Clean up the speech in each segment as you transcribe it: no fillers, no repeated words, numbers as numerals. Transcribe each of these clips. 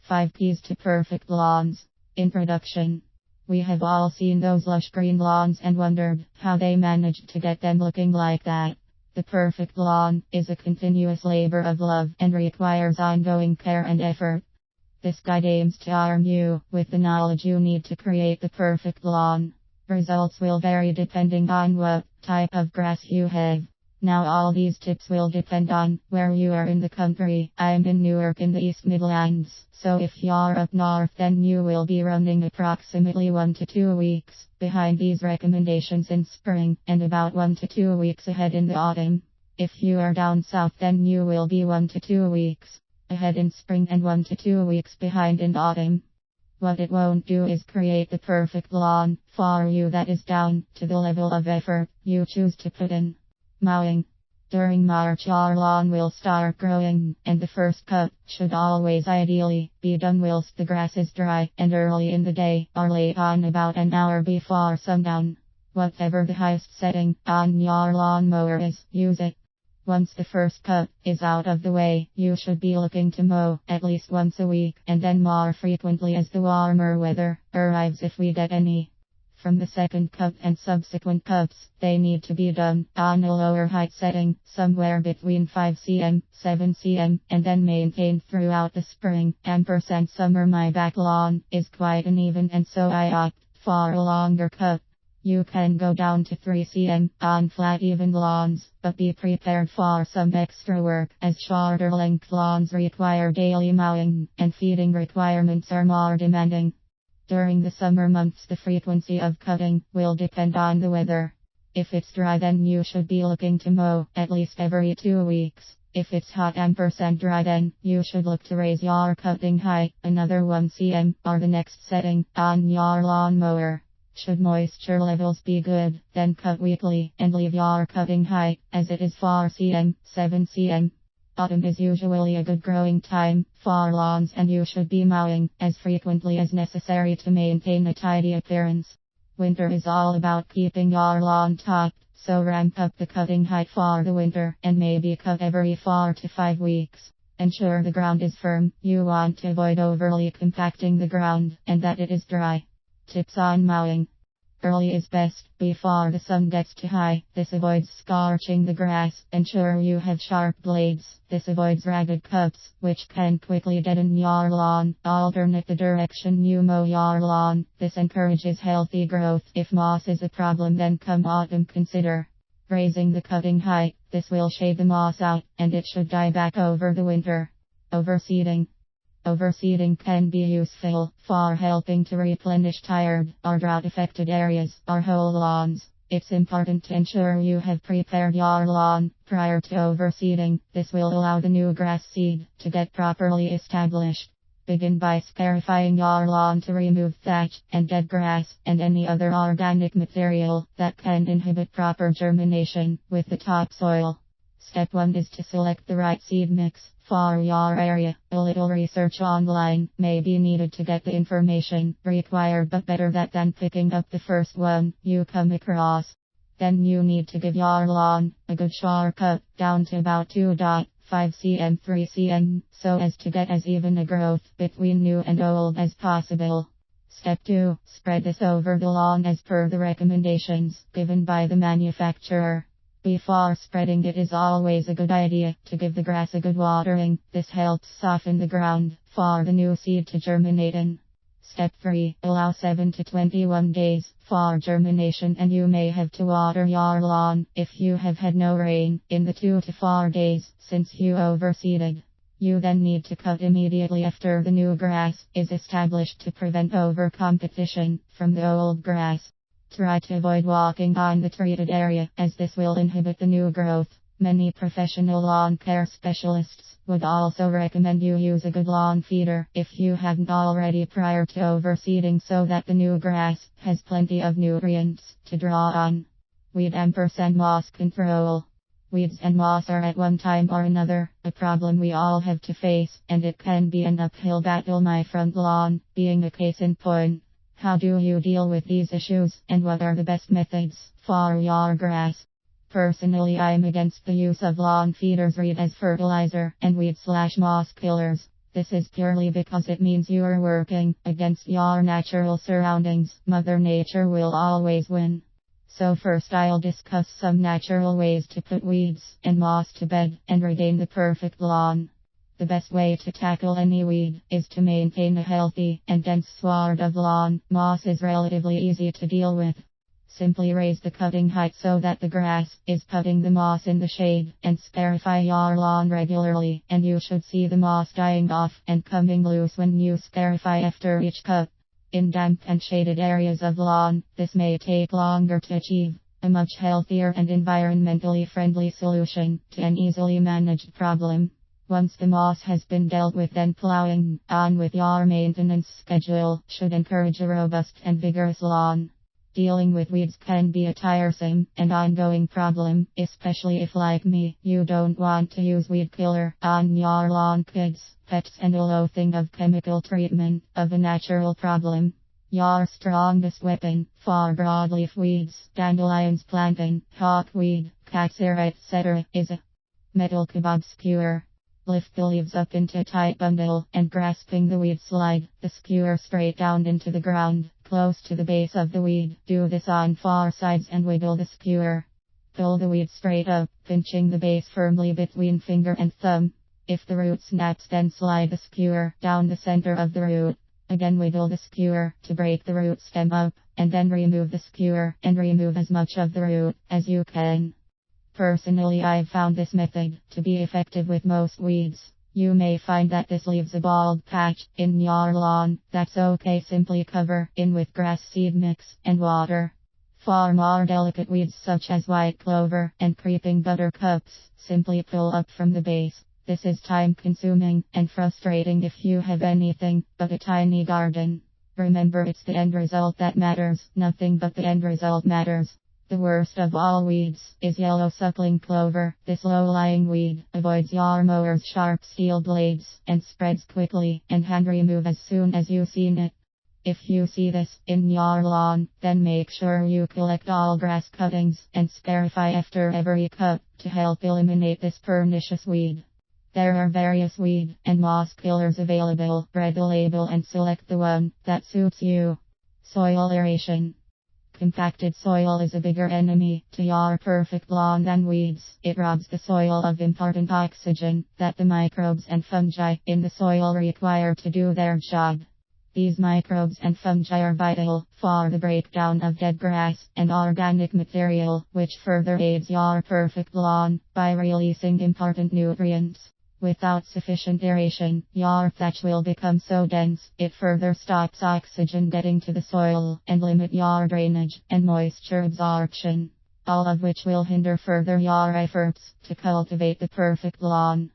5 keys to perfect lawns. Introduction. We have all seen those lush green lawns and wondered how they managed to get them looking like that. The perfect lawn is a continuous labor of love and requires ongoing care and effort. This guide aims to arm you with the knowledge you need to create the perfect lawn. Results will vary depending on what type of grass you have. Now all these tips will depend on where you are in the country. I'm in Newark in the East Midlands, so if you're up north then you will be running approximately 1 to 2 weeks behind these recommendations in spring and about 1 to 2 weeks ahead in the autumn. If you are down south then you will be 1 to 2 weeks ahead in spring and 1 to 2 weeks behind in autumn. What it won't do is create the perfect lawn for you that is down to the level of effort you choose to put in. Mowing. During March your lawn will start growing, and the first cut should always ideally be done whilst the grass is dry and early in the day or late on about an hour before sundown. Whatever the highest setting on your lawn mower is, use it. Once the first cut is out of the way, you should be looking to mow at least once a week and then more frequently as the warmer weather arrives if we get any. From the second cut and subsequent cuts, they need to be done on a lower height setting, somewhere between 5 cm, 7 cm, and then maintained throughout the spring. Summer. My back lawn is quite uneven and so I opt for a longer cut. You can go down to 3 cm on flat even lawns, but be prepared for some extra work as shorter length lawns require daily mowing and feeding requirements are more demanding. During the summer months the frequency of cutting will depend on the weather. If it's dry then you should be looking to mow at least every 2 weeks. If it's hot & dry then you should look to raise your cutting height another 1 cm or the next setting on your lawn mower. Should moisture levels be good, then cut weekly and leave your cutting height as it is 4 cm, 7 cm. Autumn is usually a good growing time for lawns and you should be mowing as frequently as necessary to maintain a tidy appearance. Winter is all about keeping your lawn topped, so ramp up the cutting height for the winter and maybe cut every 4 to 5 weeks. Ensure the ground is firm. You want to avoid overly compacting the ground and that it is dry. Tips on mowing. Early is best, before the sun gets too high. This avoids scorching the grass. Ensure you have sharp blades. This avoids ragged cuts, which can quickly deaden your lawn. Alternate the direction you mow your lawn. This encourages healthy growth. If moss is a problem then come autumn consider raising the cutting height. This will shade the moss out, and it should die back over the winter. Overseeding. Overseeding can be useful for helping to replenish tired or drought-affected areas or whole lawns. It's important to ensure you have prepared your lawn prior to overseeding. This will allow the new grass seed to get properly established. Begin by scarifying your lawn to remove thatch and dead grass and any other organic material that can inhibit proper germination with the topsoil. Step 1 is to select the right seed mix for your area. A little research online may be needed to get the information required, but better that than picking up the first one you come across. Then you need to give your lawn a good shore cut down to about 2.5 cm 3 cm so as to get as even a growth between new and old as possible. Step 2. Spread this over the lawn as per the recommendations given by the manufacturer. Before spreading it is always a good idea to give the grass a good watering. This helps soften the ground for the new seed to germinate in. Step 3. Allow 7 to 21 days for germination and you may have to water your lawn if you have had no rain in the 2 to 4 days since you overseeded. You then need to cut immediately after the new grass is established to prevent over-competition from the old grass. Try to avoid walking on the treated area as this will inhibit the new growth. Many professional lawn care specialists would also recommend you use a good lawn feeder if you haven't already prior to overseeding so that the new grass has plenty of nutrients to draw on. Weed & moss control. Weeds and moss are at one time or another a problem we all have to face, and it can be an uphill battle, my front lawn being a case in point. How do you deal with these issues, and what are the best methods for your grass? Personally, I'm against the use of lawn feeders read as fertilizer and weed/moss killers. This is purely because it means you are working against your natural surroundings. Mother Nature will always win. So first I'll discuss some natural ways to put weeds and moss to bed and regain the perfect lawn. The best way to tackle any weed is to maintain a healthy and dense sward of lawn. Moss is relatively easy to deal with. Simply raise the cutting height so that the grass is putting the moss in the shade, and scarify your lawn regularly, and you should see the moss dying off and coming loose when you scarify after each cut. In damp and shaded areas of lawn, this may take longer to achieve. A much healthier and environmentally friendly solution to an easily managed problem. Once the moss has been dealt with, then plowing on with your maintenance schedule should encourage a robust and vigorous lawn. Dealing with weeds can be a tiresome and ongoing problem, especially if, like me, you don't want to use weed killer on your lawn, kids, pets, and a loathing of chemical treatment of a natural problem. Your strongest weapon for broadleaf weeds, dandelions, plantain, hawkweed, catsup, etc., is a metal kebab skewer. Lift the leaves up into a tight bundle and, grasping the weed, slide the skewer straight down into the ground, close to the base of the weed. Do this on 4 sides and wiggle the skewer. Pull the weed straight up, pinching the base firmly between finger and thumb. If the root snaps, then slide the skewer down the center of the root. Again, wiggle the skewer to break the root stem up, and then remove the skewer and remove as much of the root as you can. Personally, I've found this method to be effective with most weeds. You may find that this leaves a bald patch in your lawn. That's okay, simply cover in with grass seed mix and water. For more delicate weeds such as white clover and creeping buttercups, simply pull up from the base. This is time consuming and frustrating if you have anything but a tiny garden. Remember, it's the end result that matters, nothing but the end result matters. The worst of all weeds is yellow suckling clover. This low-lying weed avoids your mower's sharp steel blades and spreads quickly, and hand remove as soon as you've seen it. If you see this in your lawn, then make sure you collect all grass cuttings and scarify after every cut to help eliminate this pernicious weed. There are various weed and moss killers available. Read the label and select the one that suits you. Soil aeration. Compacted soil is a bigger enemy to your perfect lawn than weeds. It robs the soil of important oxygen that the microbes and fungi in the soil require to do their job. These microbes and fungi are vital for the breakdown of dead grass and organic material, which further aids your perfect lawn by releasing important nutrients. Without sufficient aeration, your thatch will become so dense, it further stops oxygen getting to the soil and limit your drainage and moisture absorption, all of which will hinder further your efforts to cultivate the perfect lawn.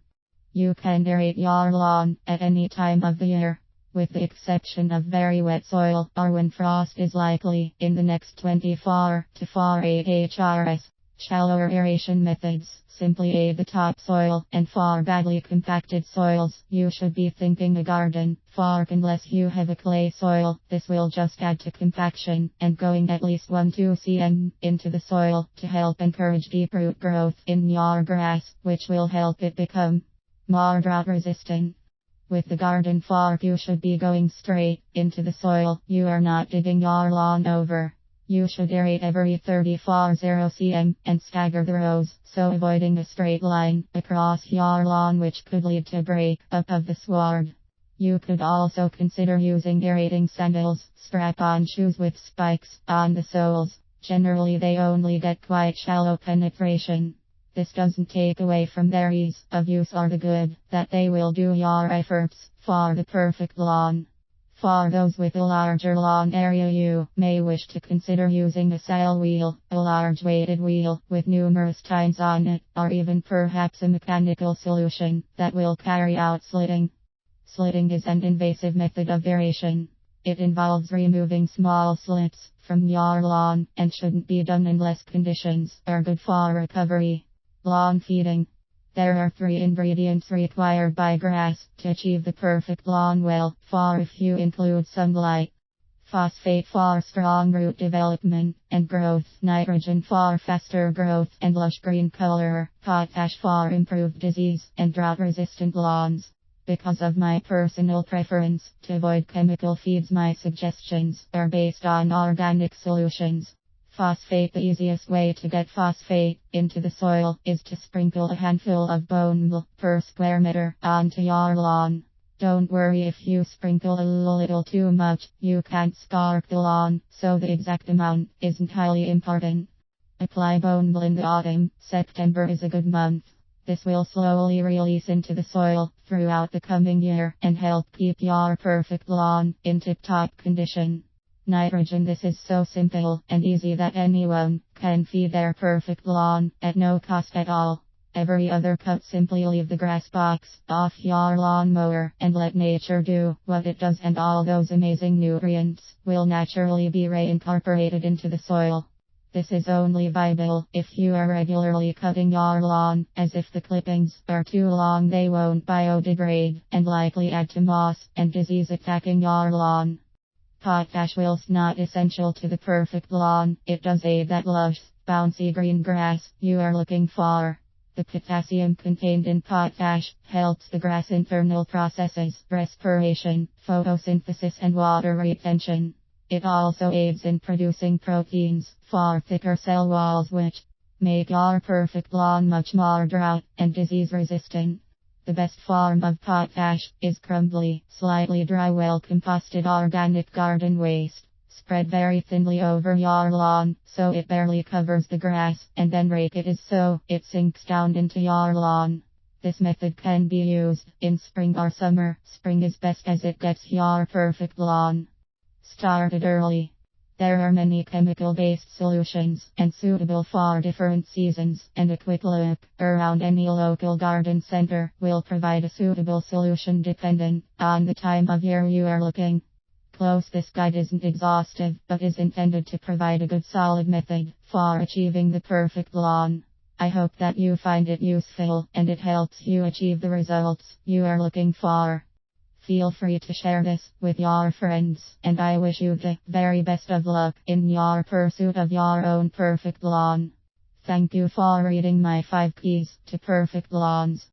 You can aerate your lawn at any time of the year, with the exception of very wet soil or when frost is likely in the next 24 to 48 hours. Shallower aeration methods simply aid the topsoil, and for badly compacted soils, you should be thinking a garden fork unless you have a clay soil. This will just add to compaction and going at least 1-2 cm into the soil to help encourage deep root growth in your grass, which will help it become more drought resistant. With the garden fork, you should be going straight into the soil. You are not digging your lawn over. You should aerate every 34 cm and stagger the rows, so avoiding a straight line across your lawn, which could lead to break up of the sward. You could also consider using aerating sandals, strap-on shoes with spikes on the soles. Generally, they only get quite shallow penetration. This doesn't take away from their ease of use or the good that they will do your efforts for the perfect lawn. For those with a larger lawn area, you may wish to consider using a sail wheel, a large weighted wheel with numerous tines on it, or even perhaps a mechanical solution that will carry out slitting. Slitting is an invasive method of aeration. It involves removing small slits from your lawn and shouldn't be done unless conditions are good for recovery. Lawn feeding. There are 3 ingredients required by grass to achieve the perfect lawn well, for if you include sunlight, phosphate for strong root development and growth, nitrogen for faster growth and lush green color, potash for improved disease and drought resistant lawns. Because of my personal preference to avoid chemical feeds, my suggestions are based on organic solutions. Phosphate. The easiest way to get phosphate into the soil is to sprinkle a handful of bone meal per square meter onto your lawn. Don't worry if you sprinkle a little too much, you can't scarp the lawn, so the exact amount isn't highly important. Apply bone meal in the autumn. September is a good month. This will slowly release into the soil throughout the coming year and help keep your perfect lawn in tip-top condition. Nitrogen. This is so simple and easy that anyone can feed their perfect lawn at no cost at all. Every other cut, simply leave the grass box off your lawnmower and let nature do what it does, and all those amazing nutrients will naturally be reincorporated into the soil. This is only viable if you are regularly cutting your lawn, as if the clippings are too long they won't biodegrade and likely add to moss and disease attacking your lawn. Potash. Whilst not essential to the perfect lawn, it does aid that lush, bouncy green grass you are looking for. The potassium contained in potash helps the grass internal processes, respiration, photosynthesis and water retention. It also aids in producing proteins for thicker cell walls, which make your perfect lawn much more drought and disease resistant. The best form of potash is crumbly, slightly dry, well composted organic garden waste. Spread very thinly over your lawn so it barely covers the grass, and then rake it so it sinks down into your lawn. This method can be used in spring or summer. Spring is best as it gets your perfect lawn started early. There are many chemical-based solutions and suitable for different seasons, and a quick look around any local garden center will provide a suitable solution dependent on the time of year you are looking. This guide isn't exhaustive, but is intended to provide a good solid method for achieving the perfect lawn. I hope that you find it useful and it helps you achieve the results you are looking for. Feel free to share this with your friends, and I wish you the very best of luck in your pursuit of your own perfect lawn. Thank you for reading my 5 keys to perfect lawns.